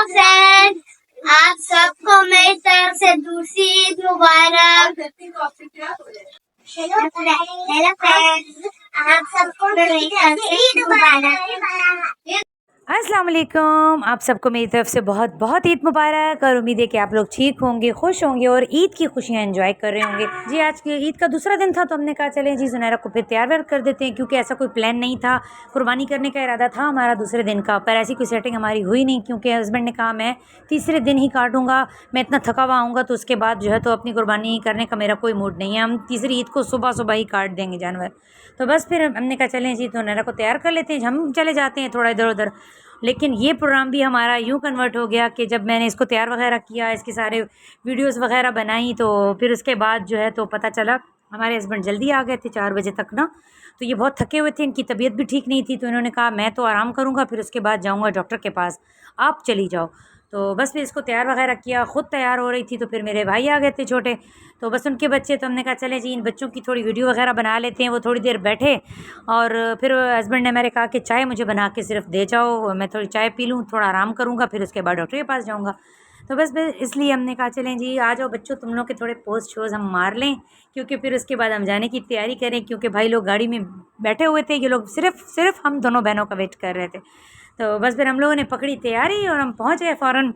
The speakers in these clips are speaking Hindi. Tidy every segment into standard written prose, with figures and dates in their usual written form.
फ्रेंड, आप सबको मेरी तरफ से दूसरी ईद मुबारक। हेलो फ्रेंड, आप सबको मेरी तरफ से ईद मुबारक। अस्सलाम वालेकुम। आप सबको मेरी तरफ से बहुत बहुत ईद मुबारक और उम्मीद है कि आप लोग ठीक होंगे, खुश होंगे और ईद की खुशियाँ एंजॉय कर रहे होंगे। जी आज की ईद का दूसरा दिन था तो हमने कहा चलें जी ज़ुनैरा को फिर तैयार कर देते हैं, क्योंकि ऐसा कोई प्लान नहीं था। कुर्बानी करने का इरादा था हमारा दूसरे दिन का, पर ऐसी कोई सेटिंग हमारी हुई नहीं, क्योंकि हस्बैंड ने कहा मैं तीसरे दिन ही काटूँगा, मैं इतना थका हुआ आऊँगा तो उसके बाद जो है तो अपनी कुर्बानी करने का मेरा कोई मूड नहीं है, हम तीसरी ईद को सुबह सुबह ही काट देंगे जानवर। तो बस फिर हमने कहा चलें जी ज़ुनैरा को तैयार कर लेते हैं, हम चले जाते हैं थोड़ा इधर उधर। लेकिन ये प्रोग्राम भी हमारा यूँ कन्वर्ट हो गया कि जब मैंने इसको तैयार वगैरह किया, इसके सारे वीडियोस वगैरह बनाई, तो फिर उसके बाद जो है तो पता चला हमारे हस्बैंड जल्दी आ गए थे 4 बजे तक ना। तो ये बहुत थके हुए थे, इनकी तबीयत भी ठीक नहीं थी, तो इन्होंने कहा मैं तो आराम करूँगा, फिर उसके बाद जाऊँगा डॉक्टर के पास, आप चली जाओ। तो बस फिर इसको तैयार वगैरह किया, ख़ुद तैयार हो रही थी तो फिर मेरे भाई आ गए थे छोटे, तो बस उनके बच्चे, तो हमने कहा चले जी इन बच्चों की थोड़ी वीडियो वगैरह बना लेते हैं। वो थोड़ी देर बैठे और फिर हस्बैंड ने मेरे कहा कि चाय मुझे बना के सिर्फ दे जाओ, मैं थोड़ी चाय पी लूँ, थोड़ा आराम करूँगा, फिर उसके बाद डॉक्टर के पास जाऊँगा। तो बस इसलिए हमने कहा चलें जी आ जाओ बच्चों, तुम लोग के थोड़े पोस्ट शोज़ हम मार लें, क्योंकि फिर उसके बाद हम जाने की तैयारी करें, क्योंकि भाई लोग गाड़ी में बैठे हुए थे, ये लोग सिर्फ हम दोनों बहनों का वेट कर रहे थे। तो बस फिर हम लोगों ने पकड़ी तैयारी और हम पहुँच गए फ़ौरन।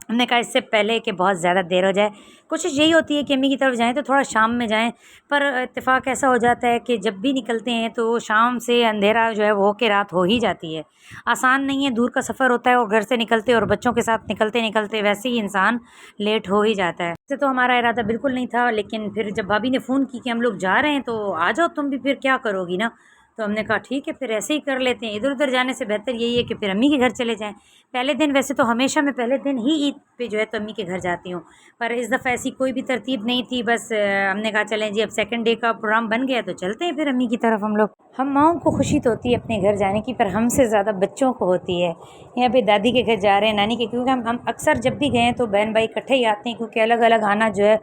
हमने कहा इससे पहले कि बहुत ज़्यादा देर हो जाए, कोशिश यही होती है कि अम्मी की तरफ जाएं तो थोड़ा शाम में जाएं, पर इत्तेफाक ऐसा हो जाता है कि जब भी निकलते हैं तो शाम से अंधेरा जो है वो के रात हो ही जाती है। आसान नहीं है, दूर का सफ़र होता है और घर से निकलते और बच्चों के साथ निकलते निकलते वैसे ही इंसान लेट हो ही जाता है। वैसे तो हमारा इरादा बिल्कुल नहीं था, लेकिन फिर जब भाभी ने फ़ोन की कि हम लोग जा रहे हैं तो आ जाओ तुम भी, फिर क्या करोगी ना। तो हमने कहा ठीक है फिर ऐसे ही कर लेते हैं, इधर उधर जाने से बेहतर यही है कि फिर अम्मी के घर चले जाएं। पहले दिन, वैसे तो हमेशा मैं पहले दिन ही ईद पे जो है तो अम्मी के घर जाती हूँ, पर इस दफ़ा ऐसी कोई भी तरतीब नहीं थी। बस हमने कहा चलें जी अब सेकंड डे का प्रोग्राम बन गया तो चलते हैं फिर अम्मी की तरफ हम लोग। हम माँओं को खुशी तो होती है अपने घर जाने की, पर हमसे ज़्यादा बच्चों को होती है। यहाँ पे दादी के घर जा रहे हैं, नानी के, क्योंकि हम अक्सर जब भी गए हैं तो बहन भाई इकट्ठे ही आते हैं, क्योंकि अलग अलग आना जो है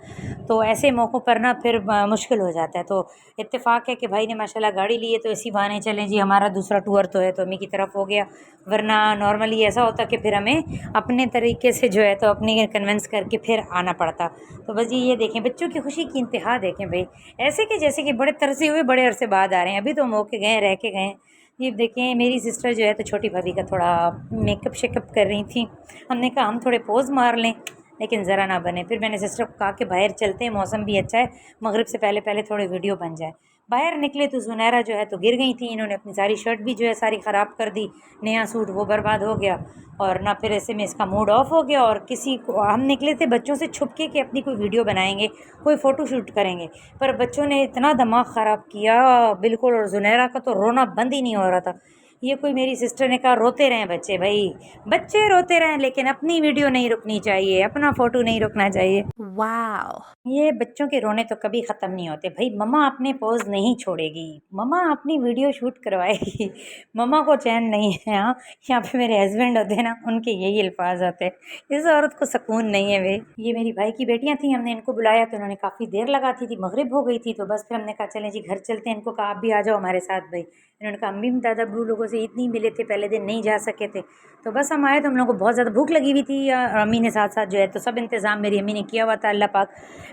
तो ऐसे मौक़ों पर ना फिर मुश्किल हो जाता है। तो इत्तेफाक है कि भाई ने माशाल्लाह गाड़ी ली है, तो इसी बहाने चलें जी हमारा दूसरा टूर तो है तो अम्मी की तरफ हो गया। वरना नॉर्मली ऐसा होता कि फिर हमें अपने तरीके से जो है तो अपनी कन्विंस करके फिर आना पड़ता। तो बस ये देखें बच्चों की खुशी की इंतहा देखें भाई, ऐसे कि जैसे कि बड़े तरसे हुए बड़े अरसे बाद आ रहे हैं, अभी तो मौके गए रह के गए। ये देखें मेरी सिस्टर जो है तो छोटी भाभी का थोड़ा मेकअप शेकअप कर रही थी, हमने कहा हम थोड़े पोज मार लें, लेकिन ज़रा ना बने। फिर मैंने सिस्टर को कहा कि बाहर चलते हैं, मौसम भी अच्छा है, मगरिब से पहले पहले थोड़ी वीडियो बन जाए। बाहर निकले तो ज़ुनैरा जो है तो गिर गई थी, इन्होंने अपनी सारी शर्ट भी जो है सारी ख़राब कर दी, नया सूट वो बर्बाद हो गया, और ना फिर ऐसे में इसका मूड ऑफ हो गया। और किसी को हम निकले थे बच्चों से छुप के कि अपनी कोई वीडियो बनाएंगे, कोई फ़ोटो शूट करेंगे, पर बच्चों ने इतना दिमाग ख़राब किया बिल्कुल, और ज़ुनैरा का तो रोना बंद ही नहीं हो रहा था। ये कोई, मेरी सिस्टर ने कहा रोते रहें बच्चे, भाई बच्चे रोते रहें, लेकिन अपनी वीडियो नहीं रुकनी चाहिए, अपना फ़ोटो नहीं रुकना चाहिए। वाह, ये बच्चों के रोने तो कभी ख़त्म नहीं होते भाई। मम्मा अपने पोज नहीं छोड़ेगी, मम्मा अपनी वीडियो शूट करवाएगी, मम्मा को चैन नहीं है। हाँ, यहाँ पे मेरे हस्बैंड होते हैं ना, उनके यही अल्फाज होते हैं, इस औरत को सुकून नहीं है भाई। ये मेरी भाई की बेटियाँ थी, हमने इनको बुलाया तो उन्होंने काफ़ी देर लगाती थी, मगरिब हो गई थी, तो बस फिर हमने कहा चलें जी घर चलते हैं। इनको कहा आप भी आ जाओ हमारे साथ भाई। इन्होंने कहा अम्मी दादा बू लोगों से ईद नहीं मिले थे, पहले दिन नहीं जा सके थे, तो बस हम आए। तो हम लोगों को बहुत ज़्यादा भूख लगी हुई थी, और अम्मी ने साथ साथ जो है तो सब इंतज़ाम मेरी अम्मी ने किया हुआ था। अल्लाह पाक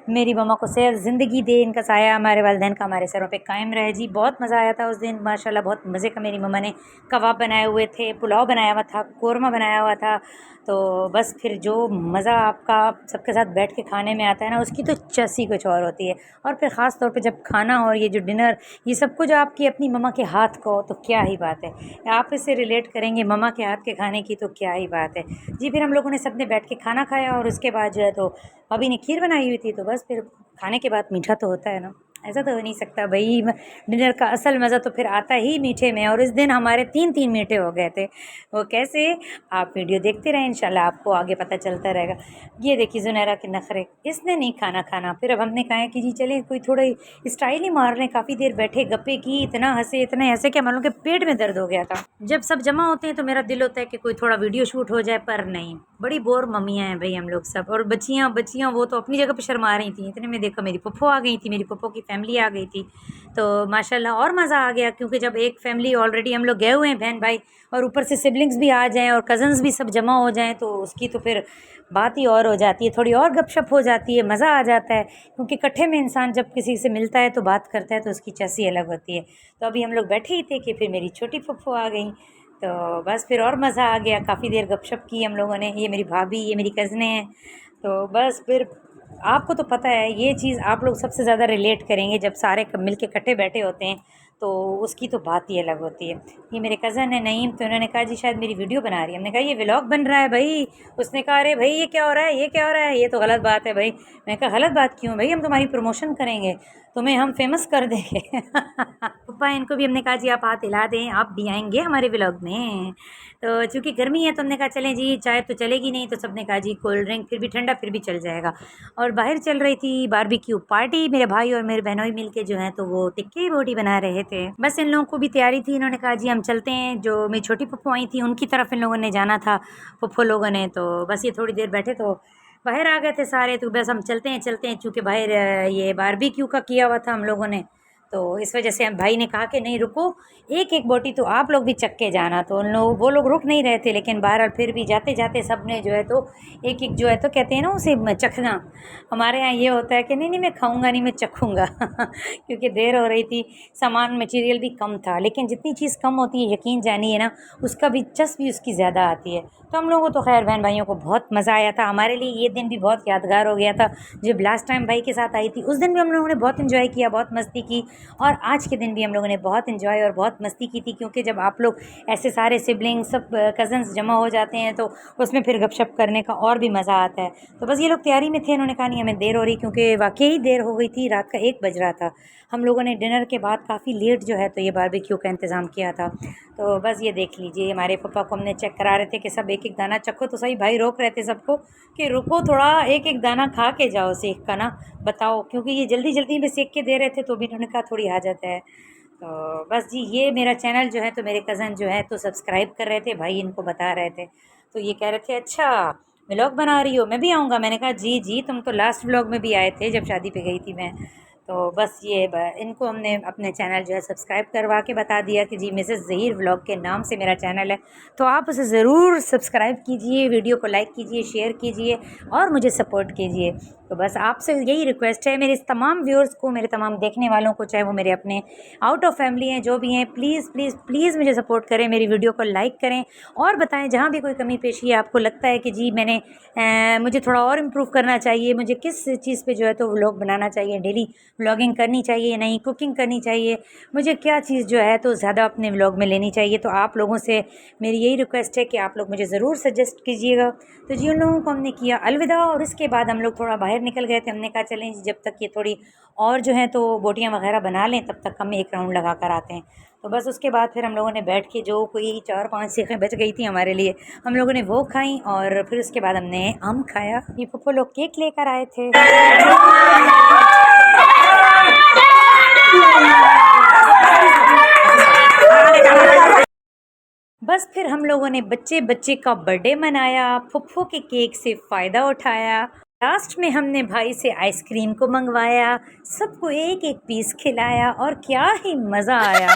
मेरी मम्मा को सेहत ज़िंदगी दे, इनका साया हमारे वालिदैन का हमारे सरों पे कायम रहे जी। बहुत मज़ा आया था उस दिन माशाल्लाह, बहुत मज़े का। मेरी मम्मा ने कबाब बनाए हुए थे, पुलाव बनाया हुआ था, कोरमा बनाया हुआ था। तो बस फिर जो मज़ा आपका सबके साथ बैठ के खाने में आता है ना, उसकी तो चस्सी कुछ और होती है। और फिर ख़ास तौर पे जब खाना और ये जो डिनर, ये सब कुछ आपकी अपनी मम्मा के हाथ का हो तो क्या ही बात है। आप इससे रिलेट करेंगे मम्मा के हाथ के खाने की तो क्या ही बात है जी। फिर हम लोगों ने सब ने बैठ के खाना खाया, और उसके बाद जो है तो भाभी ने खीर बनाई हुई थी, तो बस फिर खाने के बाद मीठा तो होता है ना, ऐसा तो हो नहीं सकता भाई। डिनर का असल मज़ा तो फिर आता ही मीठे में, और इस दिन हमारे 3 मीठे हो गए थे। वो कैसे, आप वीडियो देखते रहें, इंशाल्लाह आपको आगे पता चलता रहेगा। ये देखिए ज़ुनैरा के नखरे, इसने नहीं खाना। फिर अब हमने कहा कि जी चले कोई थोड़ा स्टाइल ही मार लें। काफ़ी देर बैठे, गप्पे की, इतना हंसे कि हम लोगों के पेट में दर्द हो गया था। जब सब जमा होते हैं तो मेरा दिल होता है कि कोई थोड़ा वीडियो शूट हो जाए, पर नहीं, बड़ी बोर मम्मियाँ हैं भाई हम लोग सब। और बच्चियाँ बच्चियाँ वो तो अपनी जगह पे शर्मा रही थी। इतने में देखा मेरी पप्पो आ गई थी, मेरी पप्पो की फैमिली आ गई थी। तो माशाल्लाह और मज़ा आ गया, क्योंकि जब एक फैमिली ऑलरेडी हम लोग गए हुए हैं बहन भाई, और ऊपर से सिबलिंग्स भी आ जाएँ और कज़न्स भी सब जमा हो जाएँ, तो उसकी तो फिर बात ही और हो जाती है, थोड़ी और गपशप हो जाती है, मज़ा आ जाता है। क्योंकि इकट्ठे में इंसान जब किसी से मिलता है तो बात करता है तो उसकी चस्सी अलग होती है। तो अभी हम लोग बैठे ही थे कि फिर मेरी छोटी पप्पो आ गई, तो बस फिर और मज़ा आ गया। काफ़ी देर गपशप की हम लोगों ने। ये मेरी भाभी, ये मेरी कज़नें हैं। तो बस फिर आपको तो पता है ये चीज़ आप लोग सबसे ज़्यादा रिलेट करेंगे, जब सारे मिल के इकट्ठे बैठे होते हैं तो उसकी तो बात ही अलग होती है। ये मेरे कज़न है नईम, तो उन्होंने कहा जी शायद मेरी वीडियो बना रही है। हमने कहा ये व्लॉग बन रहा है भाई। उसने कहा अरे भाई ये क्या हो रहा है, ये क्या हो रहा है, ये तो गलत बात है भाई। मैंने कहा गलत बात क्यों भाई, हम तुम्हारी प्रमोशन करेंगे, तुम्हें हम फेमस कर देंगे। पप्पा इनको भी हमने कहा जी आप हाथ हिला दें, आप भी आएंगे हमारे व्लॉग में। तो चूँकि गर्मी है तो हमने कहा चलें जी, चाय तो चलेगी नहीं, तो सबने कहा जी कोल्ड ड्रिंक फिर भी ठंडा फिर भी चल जाएगा। और बाहर चल रही थी बारबेक्यू पार्टी, मेरे भाई और मेरे बहनोई मिल के जो है तो वो टिक्की बोटी बना रहे थे। बस इन लोगों को भी तैयारी थी, इन्होंने कहा जी हम चलते हैं। जो मेरी छोटी पप्पू आई थी उनकी तरफ इन लोगों ने जाना था, पप्पू लोगों ने। तो बस ये थोड़ी देर बैठे तो बाहर आ गए थे सारे, तो बस हम चलते हैं चूँकि बाहर ये बारबेक्यू का किया हुआ था हम लोगों ने। तो इस वजह से हम भाई ने कहा कि नहीं रुको, एक एक बोटी तो आप लोग भी चख के जाना। तो उन लोग वो लोग रुक नहीं रहे थे, लेकिन बहरहाल फिर भी जाते जाते सब ने जो है तो एक एक जो है तो कहते हैं ना उसे चखना। हमारे यहाँ ये होता है कि नहीं नहीं मैं खाऊंगा नहीं, मैं चखूँगा। क्योंकि देर हो रही थी, सामान मटेरियल भी कम था, लेकिन जितनी चीज़ कम होती है यकीन जानिए ना उसका भी चस्प भी उसकी ज़्यादा आती है। तो हम लोगों को तो खैर बहन भाइयों को बहुत मज़ा आया था। हमारे लिए ये दिन भी बहुत यादगार हो गया था। जब लास्ट टाइम भाई के साथ आई थी उस दिन भी हम लोगों ने बहुत इन्जॉय किया, बहुत मस्ती की। और आज के दिन भी हम लोगों ने बहुत इन्जॉय और बहुत मस्ती की थी, क्योंकि जब आप लोग ऐसे सारे सिबलिंग सब कज़न्स जमा हो जाते हैं तो उसमें फिर गपशप करने का और भी मज़ा आता है। तो बस ये लोग तैयारी में थे, इन्होंने कहा नहीं हमें देर हो रही, क्योंकि वाकई ही देर हो गई थी, रात का 1 बज रहा था। हम लोगों ने डिनर के बाद काफ़ी लेट जो है तो ये बारबेक्यू का इंतज़ाम किया था। तो बस ये देख लीजिए, हमारे पापा को हमने चेक करा रहे थे कि सब एक एक दाना चखो, तो सही भाई रोक रहे थे सबको कि रुको थोड़ा, एक एक दाना खा के जाओ सेक का ना, बताओ। क्योंकि ये जल्दी जल्दी में सेक के दे रहे थे, तो भी इन्होंने कहा थोड़ी आ जाता है। तो बस जी ये मेरा चैनल जो है तो मेरे कज़न जो है तो सब्सक्राइब कर रहे थे, भाई इनको बता रहे थे। तो ये कह रहे थे अच्छा व्लॉग बना रही हो, मैं भी आऊँगा। मैंने कहा जी जी तुम तो लास्ट व्लॉग में भी आए थे जब शादी पे गई थी मैं। तो बस ये इनको हमने अपने चैनल जो है सब्सक्राइब करवा के बता दिया कि जी मिसेस ज़हीर व्लॉग के नाम से मेरा चैनल है, तो आप उसे ज़रूर सब्सक्राइब कीजिए, वीडियो को लाइक कीजिए, शेयर कीजिए और मुझे सपोर्ट कीजिए। तो बस आपसे यही रिक्वेस्ट है, मेरे तमाम व्यूअर्स को, मेरे तमाम देखने वालों को, चाहे वो मेरे अपने आउट ऑफ फैमिली हैं जो भी हैं, प्लीज़ प्लीज़ प्लीज़ मुझे सपोर्ट करें, मेरी वीडियो को लाइक करें और बताएं जहाँ भी कोई कमी पेशी है, आपको लगता है कि जी मैंने मुझे थोड़ा और इम्प्रूव करना चाहिए, मुझे किस चीज़ पे जो है तो व्लॉग बनाना चाहिए, डेली व्लॉगिंग करनी चाहिए, नहीं कुकिंग करनी चाहिए, मुझे क्या चीज़ जो है तो ज़्यादा अपने व्लॉग में लेनी चाहिए। तो आप लोगों से मेरी यही रिक्वेस्ट है कि आप लोग मुझे ज़रूर सजेस्ट कीजिएगा। तो जी उन लोगों को हमने किया अलविदा, और इसके बाद हम लोग थोड़ा बाहर निकल गए थे। हमने कहा चलें जब तक ये थोड़ी और जो है तो बोटियाँ वगैरह बना लें तब तक हम एक राउंड लगा कर आते हैं। तो बस उसके बाद फिर हम लोगों ने बैठ के, जो कोई 4-5 सेखें बच गई थी हमारे लिए, हम लोगों ने वो खाई और फिर उसके बाद हमने आम खाया। ये पप्पू लोग केक लेकर आए थे। बस फिर हम लोगों ने बच्चे बच्चे का बर्थडे मनाया, फुफ्फू के केक से फ़ायदा उठाया। लास्ट में हमने भाई से आइसक्रीम को मंगवाया, सबको एक एक पीस खिलाया और क्या ही मज़ा आया।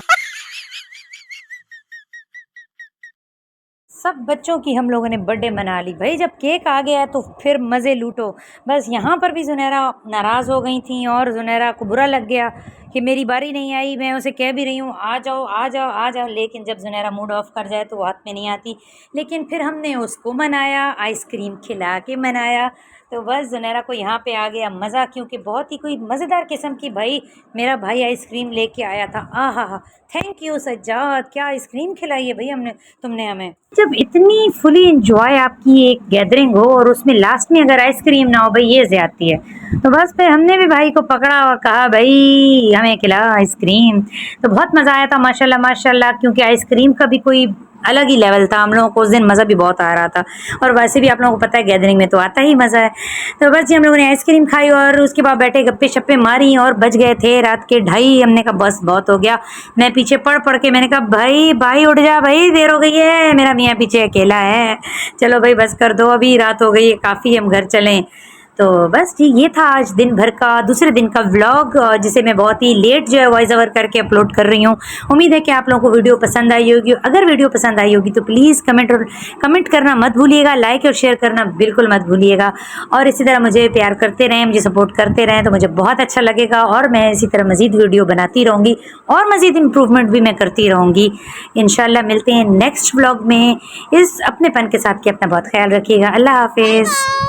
सब बच्चों की हम लोगों ने बर्थडे मना ली। भाई जब केक आ गया तो फिर मज़े लूटो। बस यहाँ पर भी ज़ुनैरा नाराज़ हो गई थी और ज़ुनैरा को बुरा लग गया कि मेरी बारी नहीं आई। मैं उसे कह भी रही हूँ आ जाओ आ जाओ आ जाओ, लेकिन जब ज़ुनैरा मूड ऑफ कर जाए तो वो हाथ में नहीं आती। लेकिन फिर हमने उसको मनाया, आइसक्रीम खिला के मनाया। तो बस ज़ुनैरा को यहाँ पे आ गया मज़ा, क्योंकि बहुत ही कोई मज़ेदार किस्म की भाई मेरा भाई आइसक्रीम लेके आया था। आहा हा, थैंक यू सज्जाद, क्या आइसक्रीम खिलाई है भाई तुमने हमें। जब इतनी फुली इंजॉय आपकी एक गैदरिंग हो और उसमें लास्ट में अगर आइसक्रीम ना हो, भाई ये ज़्यादती है। तो बस फिर हमने भी भाई को पकड़ा और कहा भाई हमें खिला आइसक्रीम। तो बहुत मज़ा आया था माशाल्लाह माशाल्लाह, क्योंकि आइसक्रीम का भी कोई अलग ही लेवल था। हम लोगों को उस दिन मज़ा भी बहुत आ रहा था, और वैसे भी आप लोगों को पता है गैदरिंग में तो आता ही मज़ा है। तो बस जी हम लोगों ने आइसक्रीम खाई और उसके बाद बैठे गप्पे शप्पे मारी, और बज गए थे रात के 2:30। हमने कहा बस बहुत हो गया। मैं पीछे पड़ के मैंने कहा भाई भाई उठ जा भाई, देर हो गई है। मेरा मियाँ पीछे अकेला है, चलो भाई बस कर दो, अभी रात हो गई है काफ़ी, हम घर चलें। तो बस जी ये था आज दिन भर का दूसरे दिन का व्लॉग, जिसे मैं बहुत ही लेट जो है वॉइस ओवर करके अपलोड कर रही हूँ। उम्मीद है कि आप लोगों को वीडियो पसंद आई होगी। अगर वीडियो पसंद आई होगी तो प्लीज़ कमेंट करना मत भूलिएगा, लाइक और शेयर करना बिल्कुल मत भूलिएगा। और इसी तरह मुझे प्यार करते रहें, मुझे सपोर्ट करते रहें तो मुझे बहुत अच्छा लगेगा, और मैं इसी तरह मज़ीद वीडियो बनाती रहूँगी और मज़ीद इम्प्रूवमेंट भी मैं करती रहूँगी। इंशाल्लाह मिलते हैं नेक्स्ट व्लॉग में इस अपनेपन के साथ कि अपना बहुत ख्याल रखिएगा। अल्लाह हाफिज़।